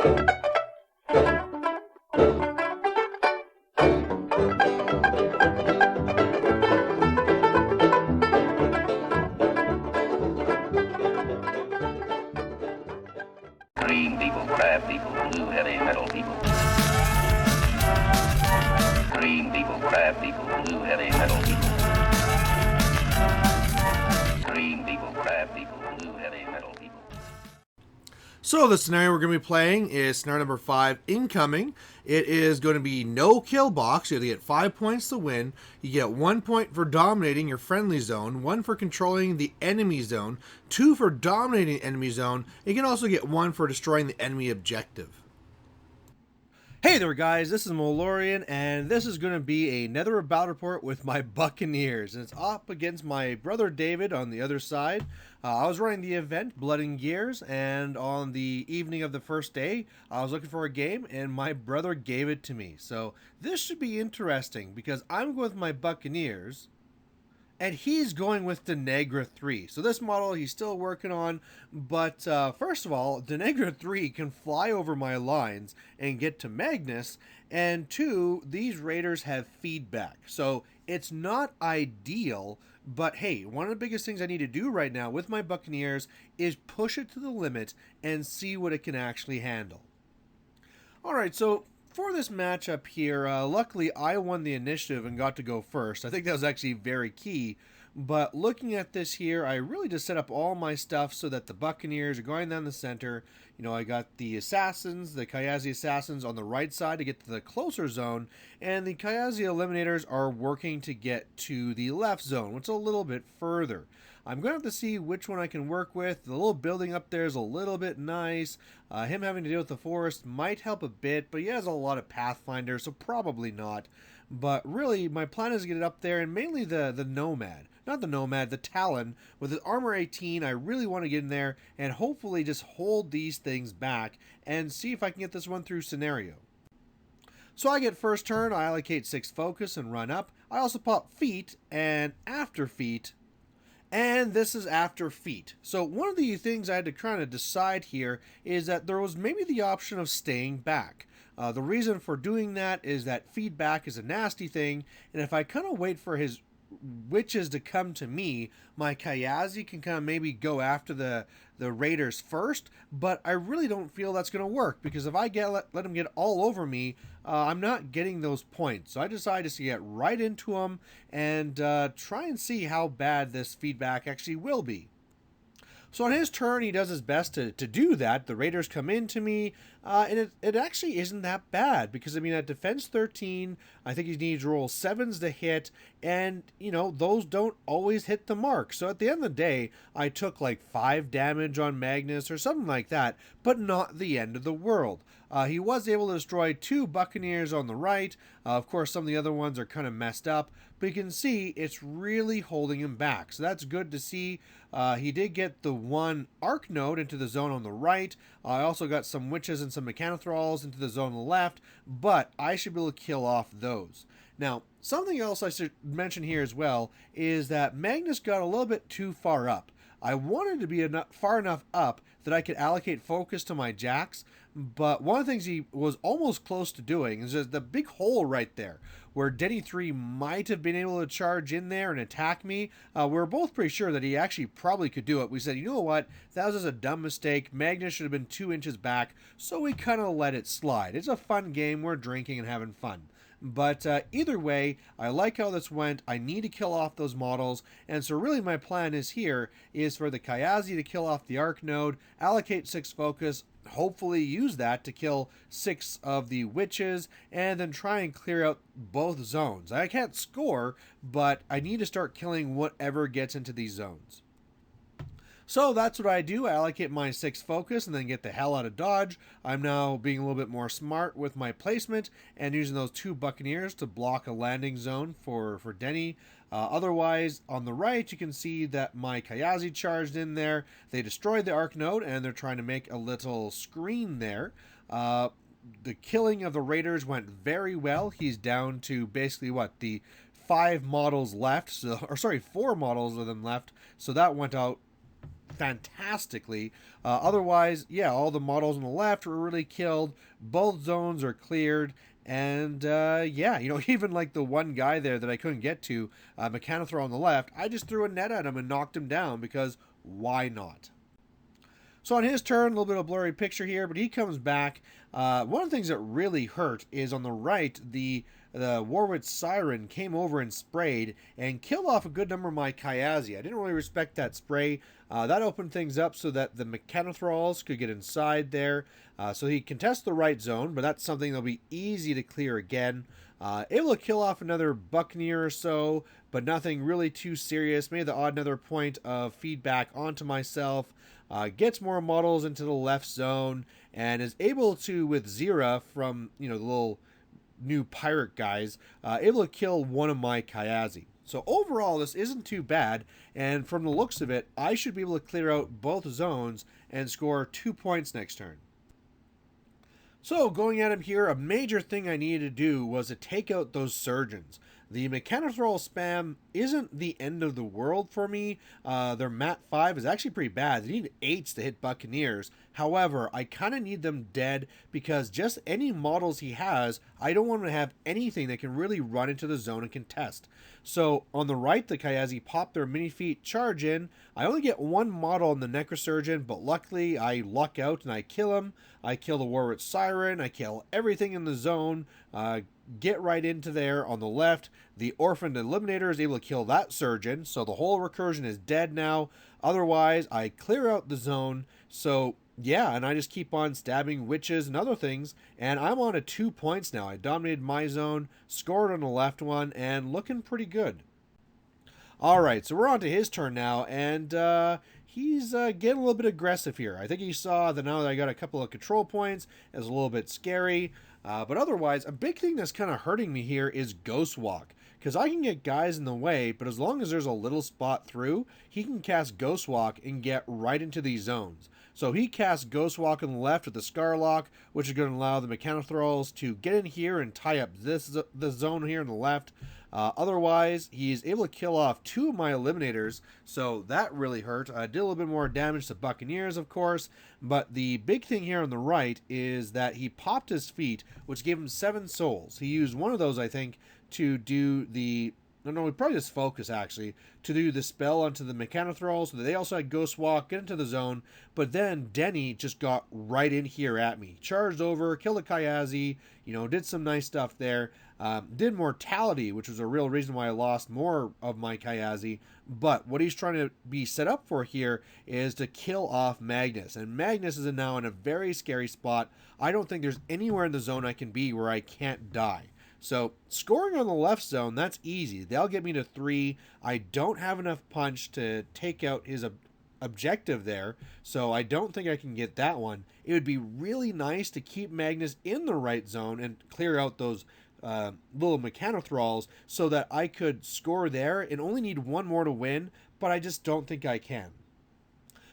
Green people, crab people, blue heavy metal people. Green people, crab people, blue heavy metal people. Green people, crab people, blue heavy metal people. So the scenario we're going to be playing is scenario number 5, incoming. It is going to be no kill box. You get 5 points to win. You get 1 point for dominating your friendly zone, 1 for controlling the enemy zone, 2 for dominating the enemy zone. You can also get 1 for destroying the enemy objective. Hey there guys, this is Molorian, and this is going to be another battle report with my Buccaneers, and it's up against my brother David on the other side. I was running the event, Blood and Gears, and on the evening of the first day, I was looking for a game, and my brother gave it to me. So this should be interesting, because I'm going with my Buccaneers, and he's going with Dene3. So this model he's still working on, but first of all, Dene3 can fly over my lines and get to Magnus, and 2, these raiders have feedback. So it's not ideal, but hey, one of the biggest things I need to do right now with my Buccaneers is push it to the limit and see what it can actually handle. Alright, so for this matchup here, luckily I won the initiative and got to go first. I think that was actually very key. But looking at this here, I really just set up all my stuff so that the Buccaneers are going down the center. You know, I got the assassins, the Kayazi assassins on the right side to get to the closer zone, and the Kayazi eliminators are working to get to the left zone, which is a little bit further. I'm going to have to see which one I can work with. The little building up there is a little bit nice. Him having to deal with the forest might help a bit, but he has a lot of Pathfinder, so probably not. But really, my plan is to get it up there, and mainly the Nomad. Not the Nomad, the Talon. With his armor 18, I really want to get in there and hopefully just hold these things back and see if I can get this one through scenario. So I get first turn, I allocate 6 focus and run up. I also pop feet and after feet. And this is after feet. So one of the things I had to kind of decide here is that there was maybe the option of staying back. The reason for doing that is that feedback is a nasty thing, and if I kind of wait for his witches to come to me, my Kayazi can kind of maybe go after the raiders first, but I really don't feel that's going to work, because if I let him get all over me, I'm not getting those points. So I decided to get right into him and try and see how bad this feedback actually will be. So on his turn, he does his best to do that. The raiders come into me, and it actually isn't that bad, because, I mean, at defense 13, I think he needs to roll 7s to hit, and, you know, those don't always hit the mark. So at the end of the day, I took like 5 damage on Magnus or something like that, but not the end of the world. He was able to destroy 2 Buccaneers on the right. Of course, some of the other ones are kind of messed up, but you can see it's really holding him back. So that's good to see. He did get the 1 arc node into the zone on the right. I also got some witches and some mechanothralls into the zone on the left, but I should be able to kill off those. Now, something else I should mention here as well is that Magnus got a little bit too far up. I wanted to be far enough up that I could allocate focus to my jacks, but one of the things he was almost close to doing is just the big hole right there, where Dene3 might have been able to charge in there and attack me. We were both pretty sure that he actually probably could do it. We said, you know what, that was just a dumb mistake. Magnus should have been 2 inches back, so we kind of let it slide. It's a fun game. We're drinking and having fun. But either way, I like how this went. I need to kill off those models, and so really my plan is for the Kayazi to kill off the arc node, allocate 6 focus, hopefully use that to kill 6 of the witches, and then try and clear out both zones. I can't score, but I need to start killing whatever gets into these zones. So that's what I do. I allocate my 6 focus and then get the hell out of dodge. I'm now being a little bit more smart with my placement and using those 2 Buccaneers to block a landing zone for Dene. Otherwise, on the right, you can see that my Kayazi charged in there. They destroyed the arc node, and they're trying to make a little screen there. The killing of the raiders went very well. He's down to basically, the 5 models left. 4 models of them left. So that went out fantastically. Otherwise, yeah, all the models on the left were really killed. Both zones are cleared. And yeah, even like the one guy there that I couldn't get to, Mechanothrall on the left, I just threw a net at him and knocked him down because why not? So on his turn, a little bit of blurry picture here, but he comes back. One of the things that really hurt is on the right, the Warwick Siren came over and sprayed and killed off a good number of my Kyazi. I didn't really respect that spray. That opened things up so that the Mechanothralls could get inside there. So he contests the right zone, but that's something that'll be easy to clear again. Able to kill off another Buccaneer or so, but nothing really too serious. Made the odd another point of feedback onto myself. Gets more models into the left zone, and is able to, with Zira from, the little new pirate guys, able to kill one of my Kyazi. So overall, this isn't too bad, and from the looks of it, I should be able to clear out both zones and score 2 points next turn. So going at him here, a major thing I needed to do was to take out those surgeons. The Mechanothrall spam isn't the end of the world for me. Their Mat 5 is actually pretty bad. They need 8s to hit Buccaneers. However, I kind of need them dead because just any models he has, I don't want to have anything that can really run into the zone and contest. So on the right, the Kyazi pop their mini feet, charge in. I only get one model in the Necrosurgeon, but luckily I luck out and I kill him. I kill the Warwick Siren. I kill everything in the zone. Get right into there on the left. The Orphaned Eliminator is able to kill that surgeon, so the whole recursion is dead now. Otherwise, I clear out the zone. So yeah, and I just keep on stabbing witches and other things, and I'm on to 2 points now. I dominated my zone, scored on the left one, and looking pretty good. Alright, so we're on to his turn now, and he's getting a little bit aggressive here. I think he saw that now that I got a couple of control points, it's a little bit scary. But otherwise, a big thing that's kind of hurting me here is Ghost Walk. Because I can get guys in the way, but as long as there's a little spot through, he can cast Ghost Walk and get right into these zones. So he casts Ghost Walk on the left with the Scarlock, which is going to allow the Mechanothralls to get in here and tie up the zone here on the left. Otherwise, he's able to kill off 2 of my Eliminators, so that really hurt. Did a little bit more damage to Buccaneers, of course, but the big thing here on the right is that he popped his feet, which gave him 7 souls. He used one of those, I think, to do the... No, we probably just focus, actually, to do the spell onto the Mechanothralls, so that they also had Ghost Walk, get into the zone, but then Dene just got right in here at me. Charged over, killed a Kyazi, did some nice stuff there. Did Mortality, which was a real reason why I lost more of my Kyazi, but what he's trying to be set up for here is to kill off Magnus, and Magnus is now in a very scary spot. I don't think there's anywhere in the zone I can be where I can't die. So, scoring on the left zone, that's easy. They'll get me to 3. I don't have enough punch to take out his objective there, so I don't think I can get that one. It would be really nice to keep Magnus in the right zone and clear out those little Mechanothralls so that I could score there and only need 1 more to win, but I just don't think I can.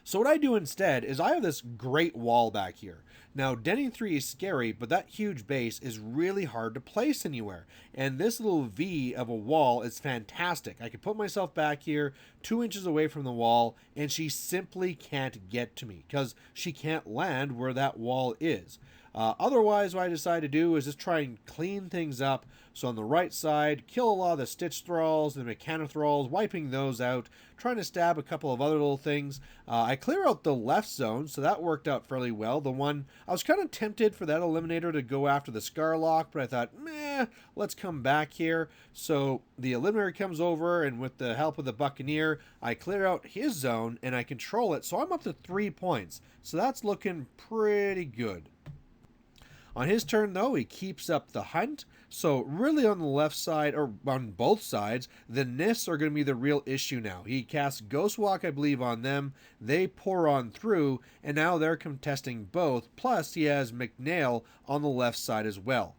So what I do instead is I have this great wall back here. Now, Dene3 is scary, but that huge base is really hard to place anywhere. And this little V of a wall is fantastic. I can put myself back here 2 inches away from the wall, and she simply can't get to me because she can't land where that wall is. Otherwise, what I decide to do is just try and clean things up. So on the right side, kill a lot of the Stitch Thralls, the Mechanothralls, wiping those out, trying to stab a couple of other little things. I clear out the left zone, so that worked out fairly well. The one, I was kind of tempted for that Eliminator to go after the Scarlock, but I thought, meh, let's come back here. So the Eliminator comes over, and with the help of the Buccaneer, I clear out his zone, and I control it, so I'm up to 3 points. So that's looking pretty good. On his turn, though, he keeps up the hunt. So really on the left side, or on both sides, the Nifs are going to be the real issue now. He casts Ghost Walk, I believe, on them. They pour on through, and now they're contesting both. Plus, he has McNail on the left side as well.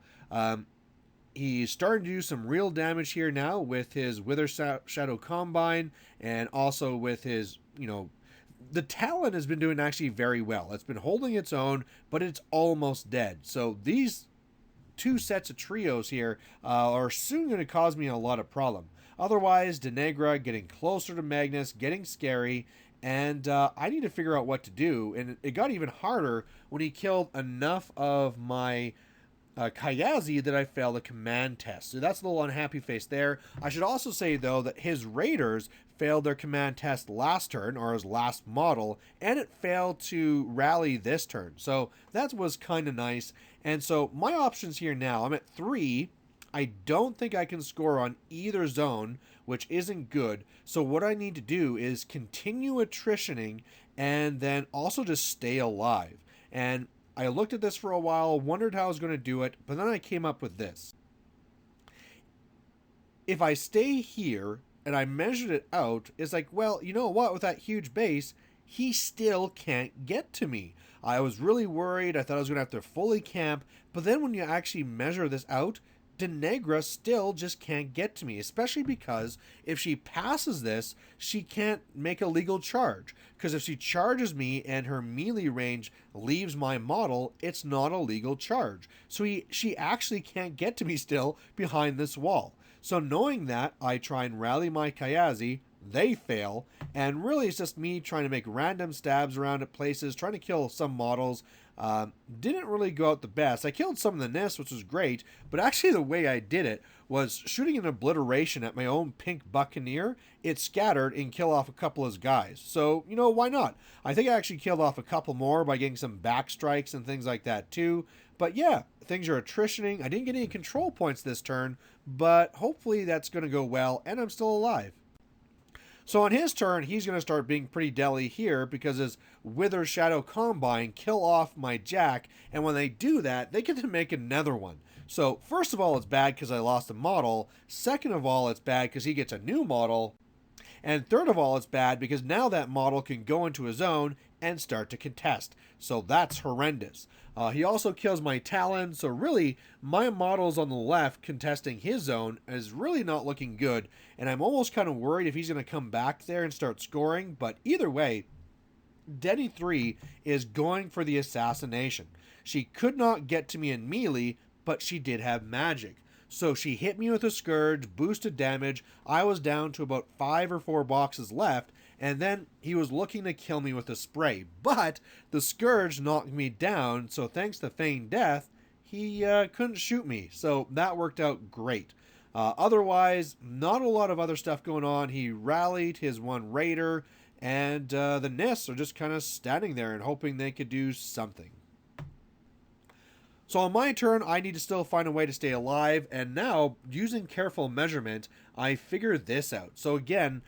He's starting to do some real damage here now with his Wither Shadow Combine, and also with his, the Talon has been doing actually very well. It's been holding its own, but it's almost dead. So these 2 sets of trios here are soon going to cause me a lot of problem. Otherwise, Dene3 getting closer to Magnus, getting scary, And I need to figure out what to do. And it got even harder when he killed enough of my Kayazi that I failed a command test. So that's a little unhappy face there. I should also say, though, that his raiders failed their command test last turn, or his last model, and it failed to rally this turn. So that was kind of nice. And so my options here now, I'm at 3. I don't think I can score on either zone, which isn't good. So what I need to do is continue attritioning and then also just stay alive. And I looked at this for a while, wondered how I was going to do it, but then I came up with this. If I stay here and I measured it out, it's like, well, you know what? With that huge base, he still can't get to me. I was really worried. I thought I was going to have to fully camp. But then when you actually measure this out, Dene3 still just can't get to me, especially because if she passes this, she can't make a legal charge. Because if she charges me and her melee range leaves my model, it's not a legal charge. So she actually can't get to me still behind this wall. So knowing that, I try and rally my Kayazi. They fail, and really it's just me trying to make random stabs around at places, trying to kill some models. Didn't really go out the best. I killed some of the NIST, which was great, but actually the way I did it was shooting an obliteration at my own pink buccaneer. It scattered and killed off a couple of his guys. So, you know, why not? I think I actually killed off a couple more by getting some back strikes and things like that too. But yeah, things are attritioning. I didn't get any control points this turn, but hopefully that's going to go well, and I'm still alive. So on his turn, he's going to start being pretty deli here because his Wither Shadow Combine kill off my Jack, and when they do that, they get to make another one. So first of all, it's bad because I lost a model. Second of all, it's bad because he gets a new model. And third of all, it's bad because now that model can go into his zone and start to contest. So that's horrendous. He also kills my Talon, so really, my models on the left contesting his zone is really not looking good, and I'm almost kind of worried if he's going to come back there and start scoring, but either way, Dene3 is going for the assassination. She could not get to me in melee, but she did have magic. So she hit me with a Scourge, boosted damage, I was down to about 5 or 4 boxes left, and then he was looking to kill me with a spray. But the Scourge knocked me down, so thanks to feigned death, he couldn't shoot me. So that worked out great. Otherwise, not a lot of other stuff going on. He rallied his one raider, and the NISTs are just kind of standing there and hoping they could do something. So on my turn, I need to still find a way to stay alive, and now, using careful measurement, I figured this out. So again,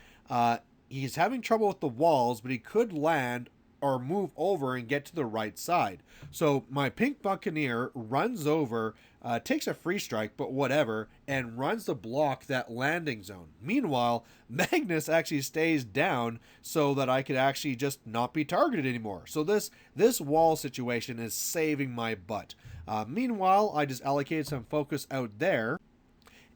he's having trouble with the walls, but he could land or move over and get to the right side. So my pink buccaneer runs over, takes a free strike, but whatever, and runs to block that landing zone. Meanwhile, Magnus actually stays down so that I could actually just not be targeted anymore. So this wall situation is saving my butt. Meanwhile, I just allocated some focus out there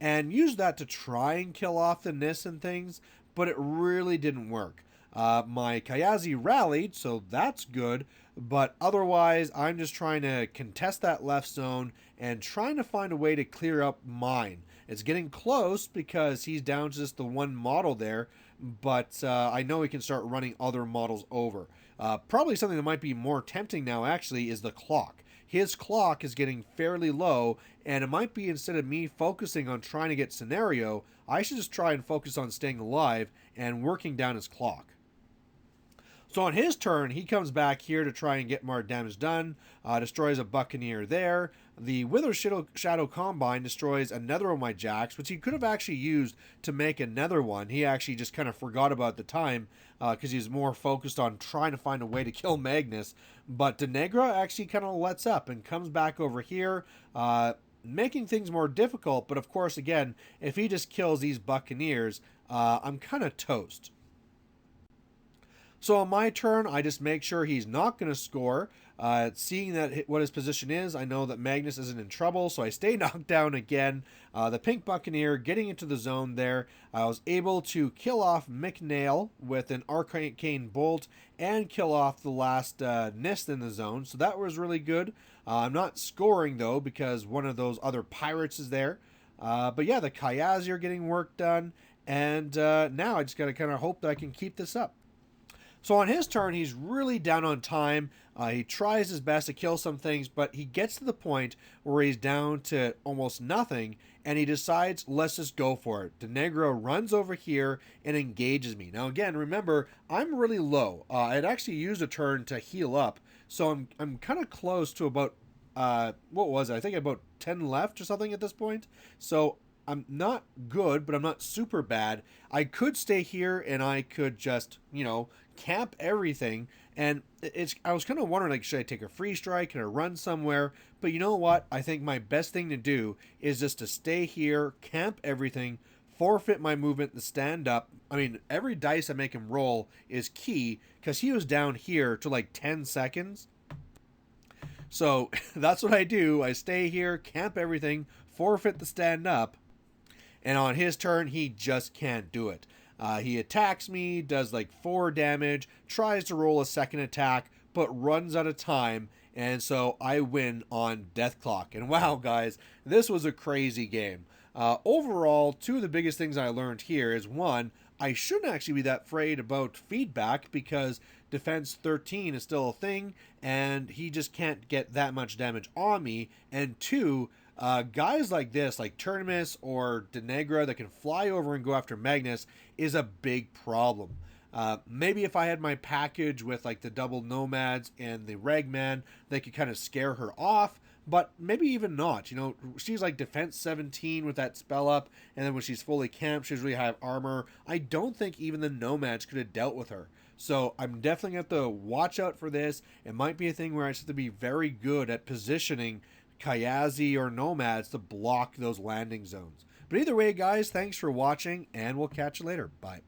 and used that to try and kill off the NIST and things, but it really didn't work. My Kayazi rallied, so that's good, but otherwise I'm just trying to contest that left zone and trying to find a way to clear up mine. It's getting close because he's down to just the one model there, but I know he can start running other models over. Probably something that might be more tempting now actually is the clock. His clock is getting fairly low, and it might be instead of me focusing on trying to get scenario, I should just try and focus on staying alive and working down his clock. So on his turn, he comes back here to try and get more damage done, destroys a buccaneer there. The Wither Shadow Combine destroys another of my jacks, which he could have actually used to make another one. He actually just kind of forgot about it at the time because he was more focused on trying to find a way to kill Magnus. But Dene3 actually kind of lets up and comes back over here, making things more difficult. But of course, again, if he just kills these buccaneers, I'm kind of toast. So on my turn, I just make sure he's not going to score. Seeing that what his position is, I know that Magnus isn't in trouble, so I stay knocked down again. The pink buccaneer getting into the zone there. I was able to kill off McNail with an arcane bolt and kill off the last NIST in the zone, so that was really good. I'm not scoring though because one of those other pirates is there. But yeah, the Kayazi are getting work done, and now I just got to kind of hope that I can keep this up. So on his turn, he's really down on time. He tries his best to kill some things, but he gets to the point where he's down to almost nothing, and he decides, let's just go for it. Dene3 runs over here and engages me. Now again, remember, I'm really low. I'd actually used a turn to heal up, so I'm kind of close to about, what was it? I think about 10 left or something at this point. So I'm not good, but I'm not super bad. I could stay here and I could just, camp everything. And I was kind of wondering, like, should I take a free strike? Can I run somewhere? But you know what? I think my best thing to do is just to stay here, camp everything, forfeit my movement to stand up. I mean, every dice I make him roll is key because he was down here to like 10 seconds. So that's what I do. I stay here, camp everything, forfeit the stand up. And on his turn, he just can't do it. He attacks me, does like 4 damage, tries to roll a second attack, but runs out of time. And so I win on deathclock. And wow, guys, this was a crazy game. Overall, 2 of the biggest things I learned here is, 1, I shouldn't actually be that afraid about feedback because defense 13 is still a thing, and he just can't get that much damage on me. And 2, guys like this, like Turnimus or Dene3 that can fly over and go after Magnus is a big problem. Maybe if I had my package with like the double nomads and the ragman, they could kind of scare her off, but maybe even not. She's like defense 17 with that spell up, and then when she's fully camped, she's really high armor. I don't think even the nomads could have dealt with her. So I'm definitely going to have to watch out for this. It might be a thing where I just have to be very good at positioning Kayazi or nomads to block those landing zones. But either way, guys, thanks for watching, and we'll catch you later. Bye.